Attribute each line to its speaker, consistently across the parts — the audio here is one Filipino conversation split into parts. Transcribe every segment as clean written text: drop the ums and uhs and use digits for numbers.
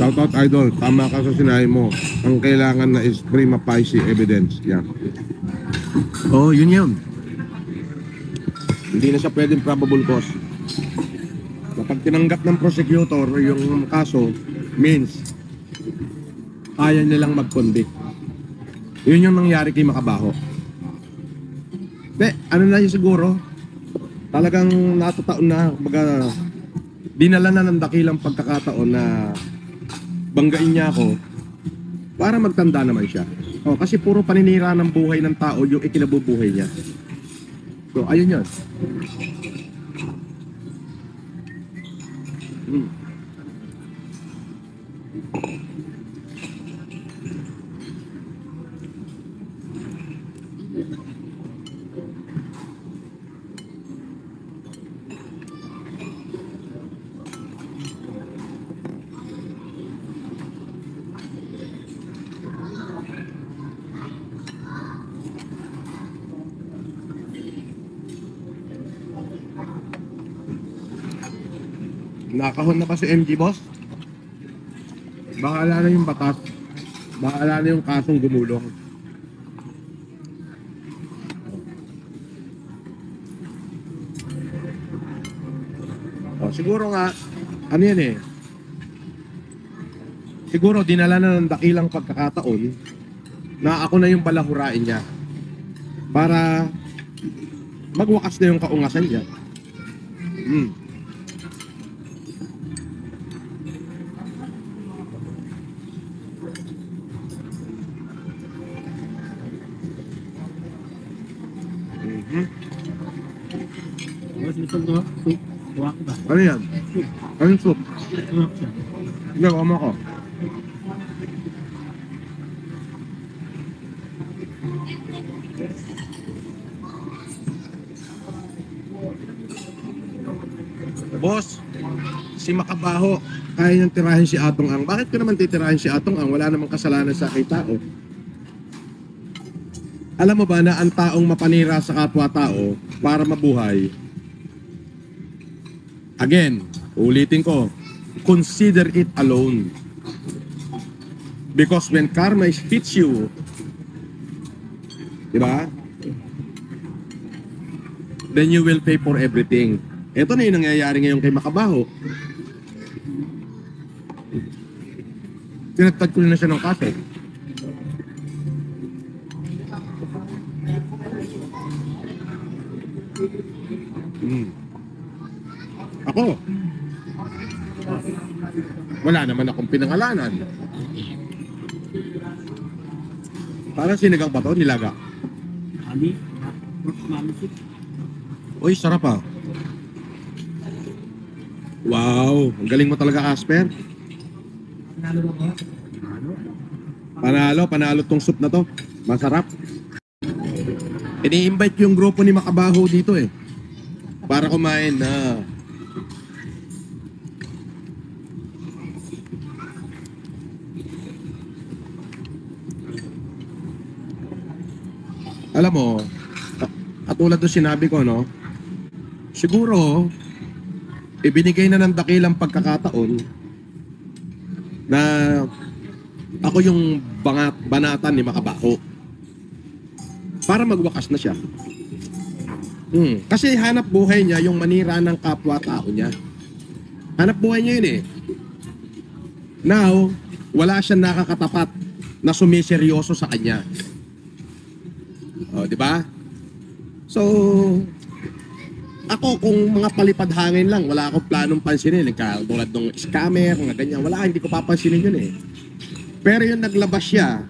Speaker 1: Shoutout idol, tama ka sa sinabi mo. Ang kailangan na is prima facie evidence. Yan. Oh, yun. Hindi na siya pwedeng probable cause. Kapag tinanggap ng prosecutor yung kaso, means kaya nilang mag-convict. Yun yung nangyari kay Macabaho. Ano na yun siguro? Talagang natataon na, baga, dinala na ng dakilang pagkakataon na banggain niya ako para magtanda naman siya. Kasi puro paninira ng buhay ng tao yung ikinabubuhay niya. So, ayun yun. Nakahon na ba si MG boss? Bahala na yung batas. Bahala na yung kasong gumulong. Siguro nga, ano yan eh. Siguro dinala na ng dakilang pagkakataon na ako na yung balahurain niya. Para magwakas na yung kaungasan niya. Ano yan? Ano yung soup? Hindi, kama ko. Boss, si Macabaho, kaya niyang tirahin si Atong Ang. Bakit ko naman titirahin si Atong Ang? Wala namang kasalanan sa aking tao. Alam mo ba na ang taong mapanira sa kapwa-tao para mabuhay? Again, ulitin ko, consider it alone. Because when karma hits you, di ba? Then you will pay for everything. Ito na yung nangyayari ngayon kay Macabaho. Tinatad ko na siya ng kaso. Ako, wala naman akong pinangalanan. Parang sinigang pa to, nilaga. Uy, sarap ah. Wow, ang galing mo talaga, Asper. Panalo tong soup na to. Masarap. Ini-invite yung grupo ni Macabaho dito eh. Para kumain na. Alam mo, katulad doon sinabi ko, no? Siguro, ibinigay na ng dakilang pagkakataon na ako yung banatan ni Macabaho para magwakas na siya. Kasi hanap buhay niya yung manira ng kapwa-tao niya. Hanap buhay niya yun eh. Now, wala siyang nakakatapat na sumiseryoso sa kanya. Di ba? So, ako kung mga palipad hangin lang, wala akong planong pansinin. Tulad ng scammer, mga ganyan, wala, hindi ko papansinin yun eh. Pero yung naglabas siya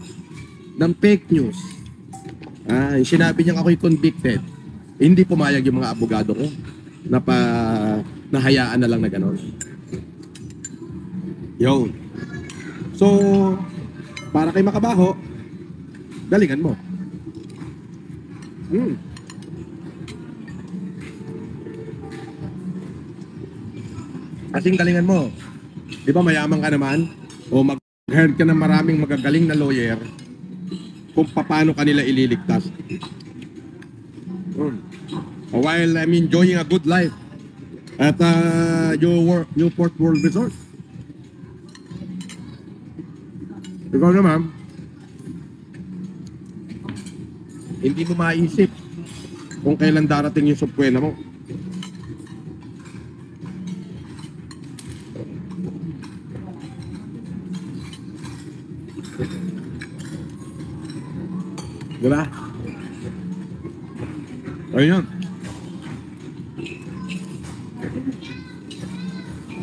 Speaker 1: ng fake news, yung sinabi niyang ako'y convicted, hindi pumayag yung mga abogado ko na nahayaan na lang na gano'n. Yun. So, para kay Macabaho, galingan mo. Kasing galingan mo. Di ba mayaman ka naman? O mag-hire ka ng maraming magagaling na lawyer kung paano kanila ililigtas. While I'm enjoying a good life at Newport World Resort. Ikaw naman, hindi mo maisip kung kailan darating yung subkwena mo. Diba? Ayun yun.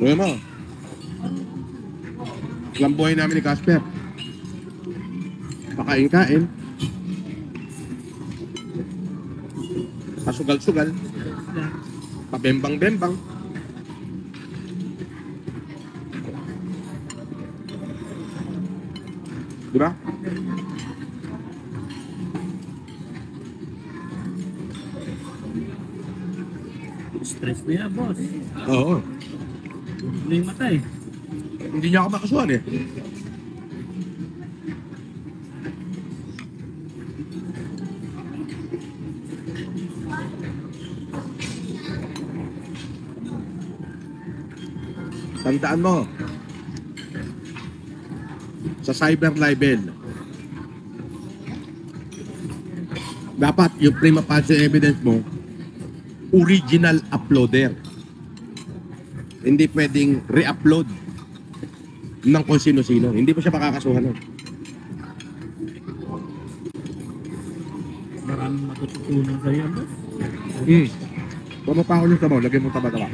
Speaker 1: Ayun mo. Ilang buhay namin ni Casper. Pakain-kain. Pasugal-sugal. Pabembang-bembang. Diba?
Speaker 2: Stress mo yan, boss.
Speaker 1: Oo.
Speaker 2: Hindi yung mata eh.
Speaker 1: Hindi niya ako makasuhan eh. Tandaan mo, sa cyber libel, dapat yung prima facie evidence mo, original uploader. Hindi pwedeng re-upload ng kung sino-sino. Hindi mo siya makakasuhan nun.
Speaker 2: Maraming matututunan sa'yo yan, boss.
Speaker 1: Kung mo pa ako yung sabaw, lagyan mo taba-taba.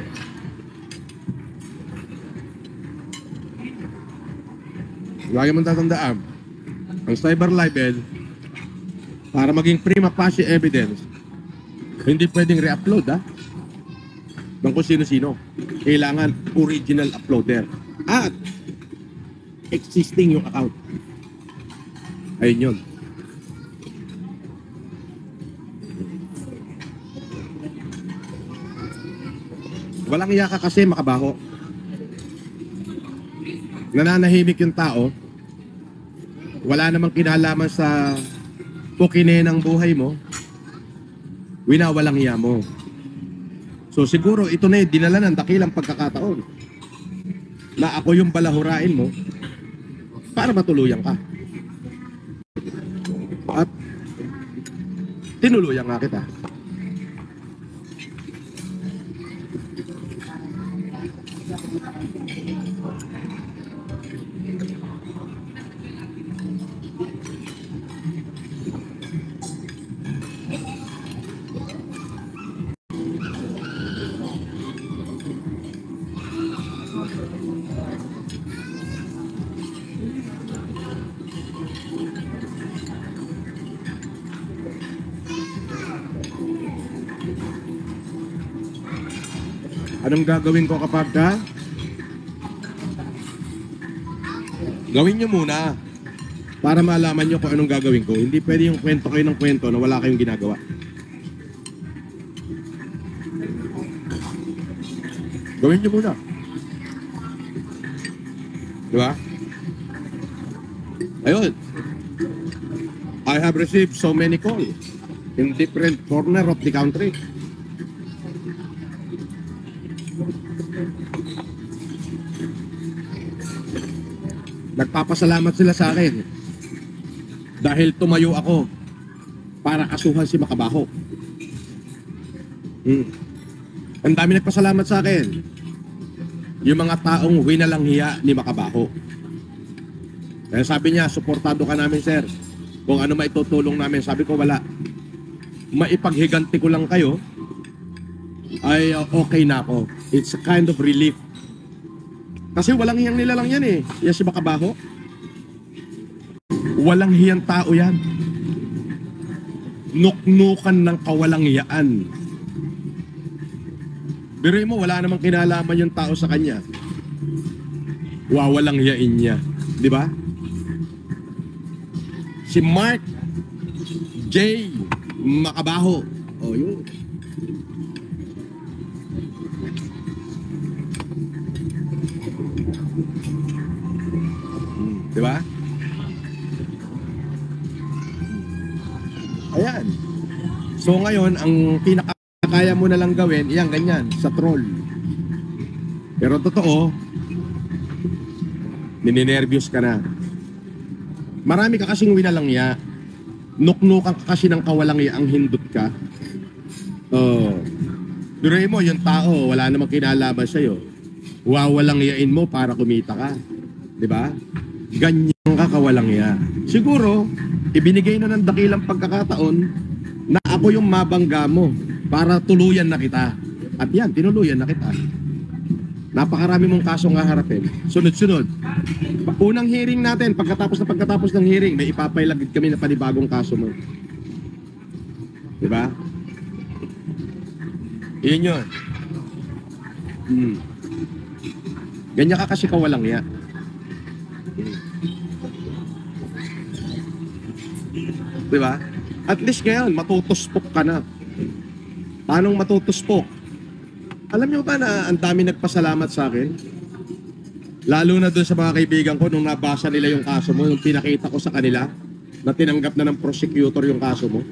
Speaker 1: Lagi mong tatandaan, ang cyber libel, para maging prima facie evidence, hindi pwedeng re-upload ng kung sino-sino. Kailangan original uploader. At existing yung account. Ayun yun. Walang iya ka kasi makabaho. Nananahimik yung tao. Wala namang kinalaman sa pukine ng buhay mo. Winawalang iya mo. So siguro ito na yung dinala ng dakilang pagkakataon na ako yung balahurain mo para matuluyan ka. At tinuluyan nga kita. Anong gagawin ko kapag gawin nyo muna para malaman nyo kung anong gagawin ko. Hindi pwede yung kwento kayo ng kwento na wala kayong ginagawa. Gawin nyo muna. Diba? Ayun. I have received so many calls in different corner of the country. Nagpapasalamat sila sa akin dahil tumayo ako para kasuhan si Makabaho. Ang dami nagpasalamat sa akin. Yung mga taong winalang hiya ni Makabaho. Kaya sabi niya, suportado ka namin, sir. Kung ano maitutulong namin. Sabi ko, wala. Maipaghiganti ko lang kayo ay okay na ako. It's a kind of relief. Kasi walang hiyang nilalang yan eh. Yan si Makabaho. Walang hiyang tao yan. Nuknukan ng kawalang hiyaan. Biruin mo, wala namang kinalaman yung tao sa kanya. Wawalang hiyain niya. Di ba? Si Mark J. Makabaho. O yun. Diba? Ayan. So ngayon, ang pinakakaya mo na lang gawin, iyan, ganyan, sa troll. Pero totoo, nininervyos ka na. Marami ka kasing winalangya. Nuknukan ka kasi ng kawalangya ang hindot ka. Oh. Duray mo, yung tao, wala namang kinalaban sa'yo. Wawalangyain mo para kumita ka. Di ba? Ganyan ka kawalangya. Siguro, ibinigay na ng dakilang pagkakataon na ako yung mabangga mo para tuluyan na kita. At yan, tinuluyan na kita. Napakarami mong kasong haharapin. Sunod-sunod. Unang hearing natin, pagkatapos ng hearing, may ipapailagid kami na panibagong kaso mo. Diba? Yun yun. Ganyan ka kasi kawalangya. Diba? At least ngayon, matutuspok ka na. Paano matutuspok? Alam nyo ba na ang dami nagpasalamat sa akin? Lalo na doon sa mga kaibigan ko nung nabasa nila yung kaso mo, nung pinakita ko sa kanila na tinanggap na ng prosecutor yung kaso mo.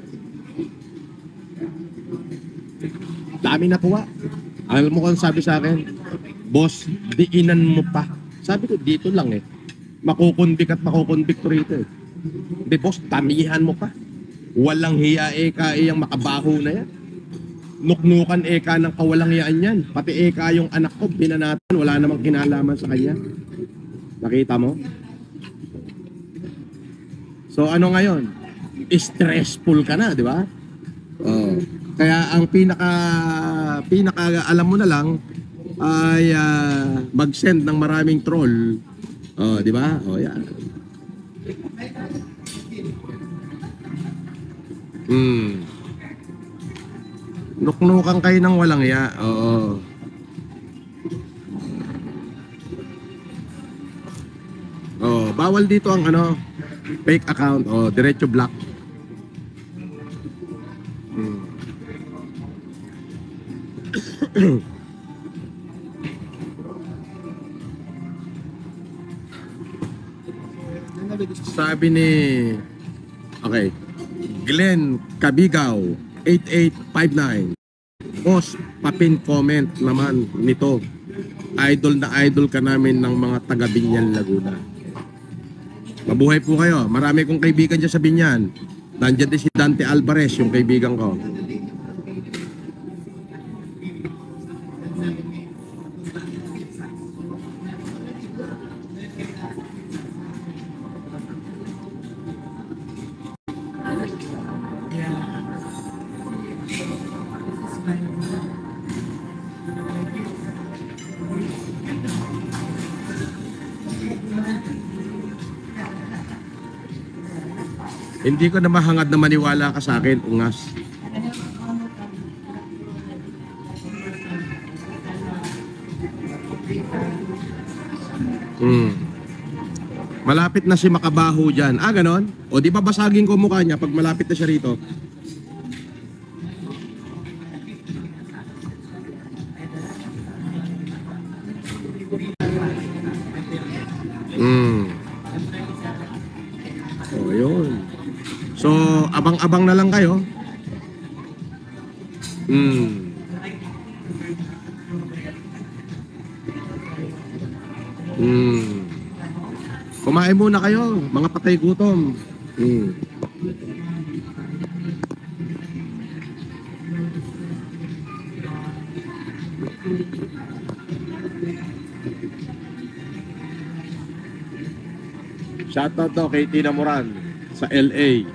Speaker 1: Dami natuwa. Alam mo kung sabi sa akin, boss, diinan mo pa. Sabi ko, dito lang eh. Makukonvict at makukonvict rito eh. Hindi boss, tamihan mo pa. Walang hiya eka yung makabaho na yan. Nuknukan eka ng kawalangyaan yan. Pati eka yung anak ko, binanatan, wala namang kinalaman sa kanya. Nakita mo? So ano ngayon? Stressful ka na, di ba? Kaya ang pinaka alam mo na lang ay mag-send ng maraming troll. Di ba? Yan. Nuknukan kayo ng walang ya. Oo. Bawal dito ang fake account. Diretso block. Sabi ni Glenn Cabigaw 8859. Boss, papin comment naman nito. Idol na idol ka namin ng mga taga Binyan, Laguna. Mabuhay po kayo. Marami kong kaibigan dyan sa Binyan. Nandiyan din si Dante Alvarez, yung kaibigan ko. Hindi ko na mahangad na maniwala ka sa akin, ungas. Malapit na si Makabaho dyan. Ganon? O di ba basagin ko mukha niya pag malapit na siya rito? Yun. So, abang-abang na lang kayo. Kumain muna kayo, mga patay gutom. Shoutout to kay Tina Moran sa LA.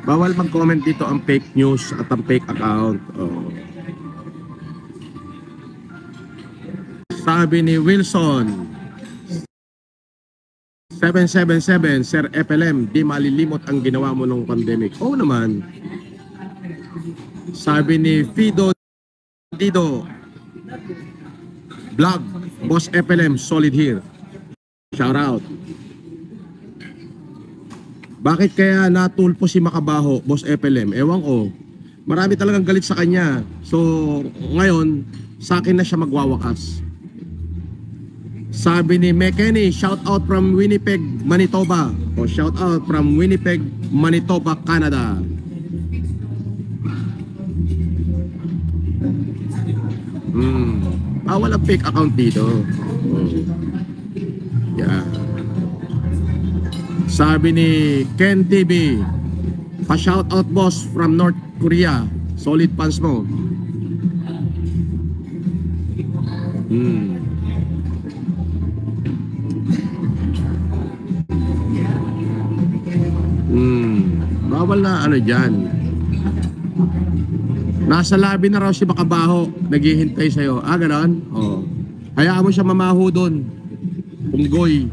Speaker 1: Bawal mag-comment dito ang fake news at ang fake account. Sabi ni Wilson 777, Sir FLM, di malilimot ang ginawa mo nung pandemic. Oo naman. Sabi ni Fido Dido Vlog, Boss FLM, solid here. Shout out. Bakit kaya natulpo si Makabaho, Boss FLM? Ewan ko. Marami talagang galit sa kanya. So, ngayon, sa akin na siya magwawakas. Sabi ni Mekeni, shout out from Winnipeg, Manitoba. O shout out from Winnipeg, Manitoba, Canada. Bawal ang fake account dito. Yeah. Sabi ni Ken TV, pa-shoutout boss from North Korea. Solid pants mo. Bawal na ano dyan. Nasa labi na raw si Bakabaho, naghihintay sa'yo. Ah, ganon? Oo. Hayaan mo siya mamaho doon. Unggoy.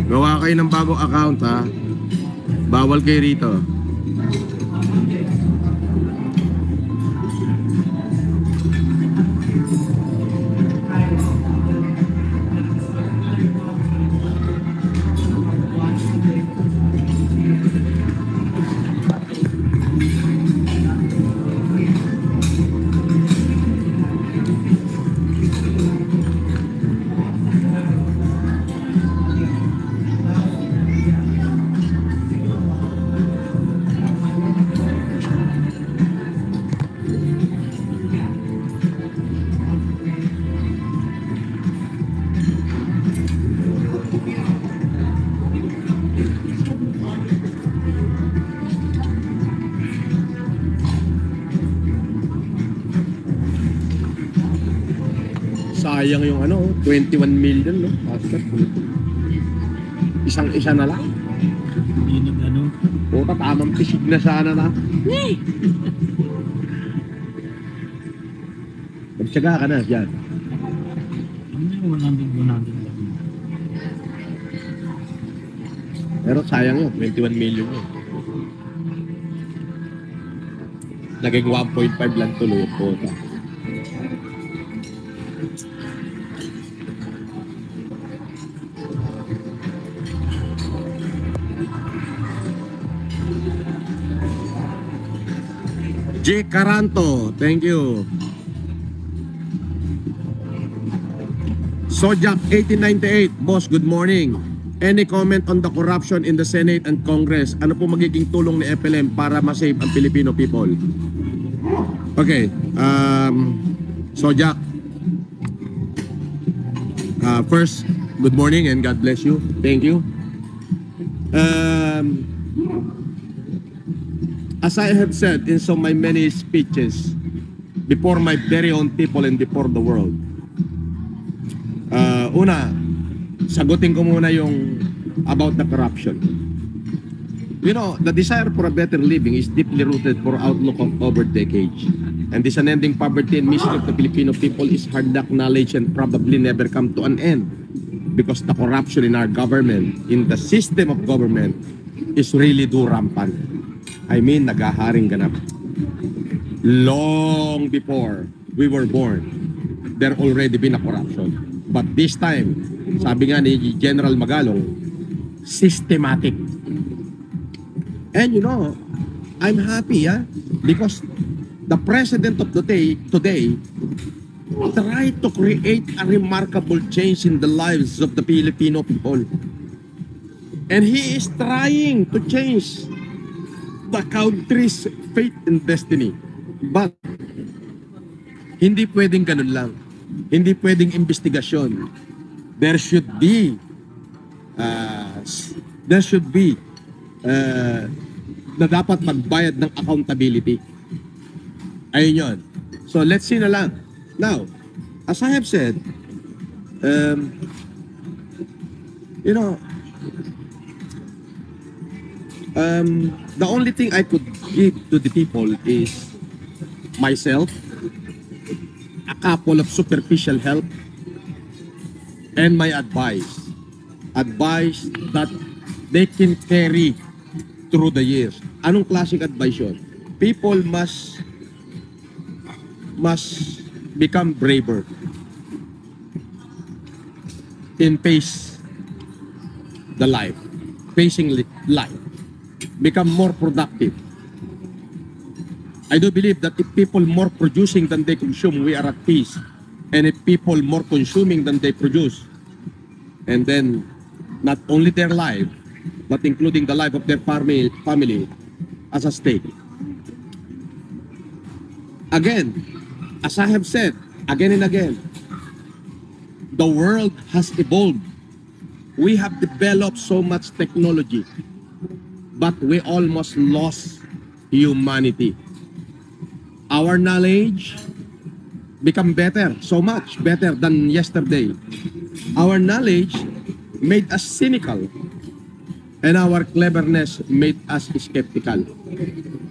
Speaker 1: Gawa kayo ng bagong account ha. Bawal kayo rito. Sayang yung ano, 21 million, no? Pastor. Isang-isa na lang.
Speaker 2: Hindi nag-ano.
Speaker 1: Puta, tamang pisig na sana na. Magtsaga ka na dyan.
Speaker 2: Ano yung 100 lang?
Speaker 1: Pero sayang yun, 21 million yun. Naging 1.5 lang tuloy yung quota. J. Caranto, thank you. Sojak 1898, boss, good morning. Any comment on the corruption in the Senate and Congress? Ano po magiging tulong ni FLM para ma-save ang Filipino people? Okay, Sojak. First, good morning and God bless you. Thank you. As I have said in so many speeches before my very own people and before the world, una, sagutin ko muna yung about the corruption. You know, the desire for a better living is deeply rooted for outlook of over decades. And this unending poverty and misery of the Filipino people is hard to acknowledge and probably never come to an end because the corruption in our government, in the system of government, is really do rampant. I mean, nagaharing ganap. Long before we were born, there already been a corruption. But this time, sabi nga ni General Magalong, systematic. And you know, I'm happy because the president of the day today tried to create a remarkable change in the lives of the Filipino people. And he is trying to change the country's fate and destiny. But hindi pwedeng ganun lang. Hindi pwedeng investigasyon. There should be na dapat magbayad ng accountability. Ayun yun. So let's see na lang. Now, as I have said, you know, the only thing I could give to the people is myself, a couple of superficial help, and my advice. Advice that they can carry through the years. Anong klaseng advice yun? People must become braver in facing life, become more productive. I do believe that if people more producing than they consume, we are at peace. And if people more consuming than they produce, and then not only their life, but including the life of their family as a stake. Again, as I have said again and again, the world has evolved. We have developed so much technology, but we almost lost humanity. Our knowledge become better, so much better than yesterday. Our knowledge made us cynical, and our cleverness made us skeptical.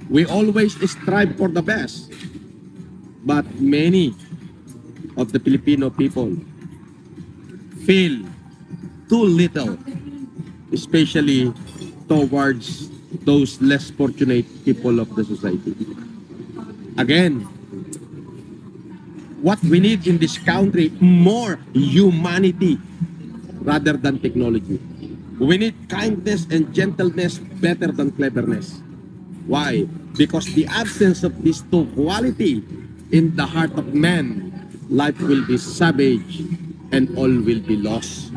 Speaker 1: We always strive for the best, but many of the Filipino people feel too little, especially towards those less fortunate people of the society. Again, what we need in this country, more humanity rather than technology. We need kindness and gentleness better than cleverness. Why? Because the absence of these two quality in the heart of man, life will be savage and all will be lost.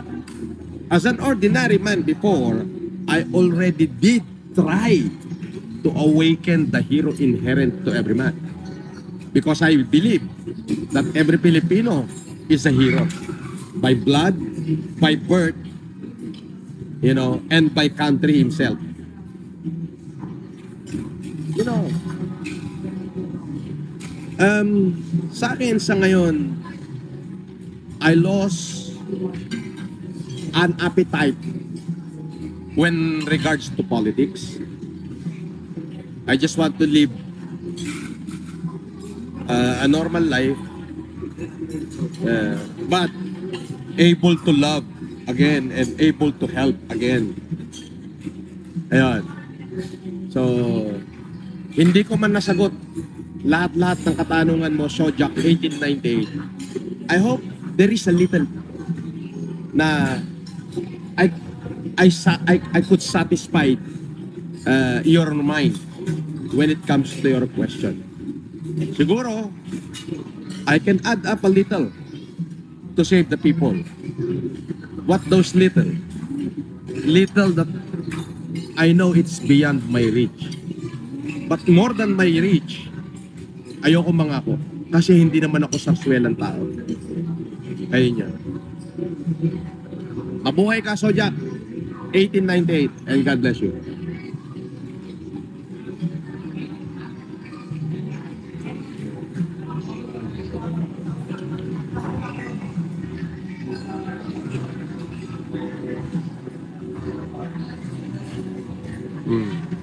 Speaker 1: As an ordinary man before, I already did try to awaken the hero inherent to every man. Because I believe that every Filipino is a hero. By blood, by birth, and by country himself. Sa akin sa ngayon, I lost an appetite when regards to politics. I just want to live a normal life, but able to love again and able to help again. Ayan. So, hindi ko man nasagot lahat-lahat ng katanungan mo, Sojak 1898. I hope there is a little na I could satisfy your mind when it comes to your question. Siguro, I can add up a little to save the people. What those little? Little that I know it's beyond my reach. But more than my reach, ayoko mangako. Kasi hindi naman ako sarswelang tao. Ayun yan. Mabuhay ka, Sojak. 1898. And God bless you. Hmm.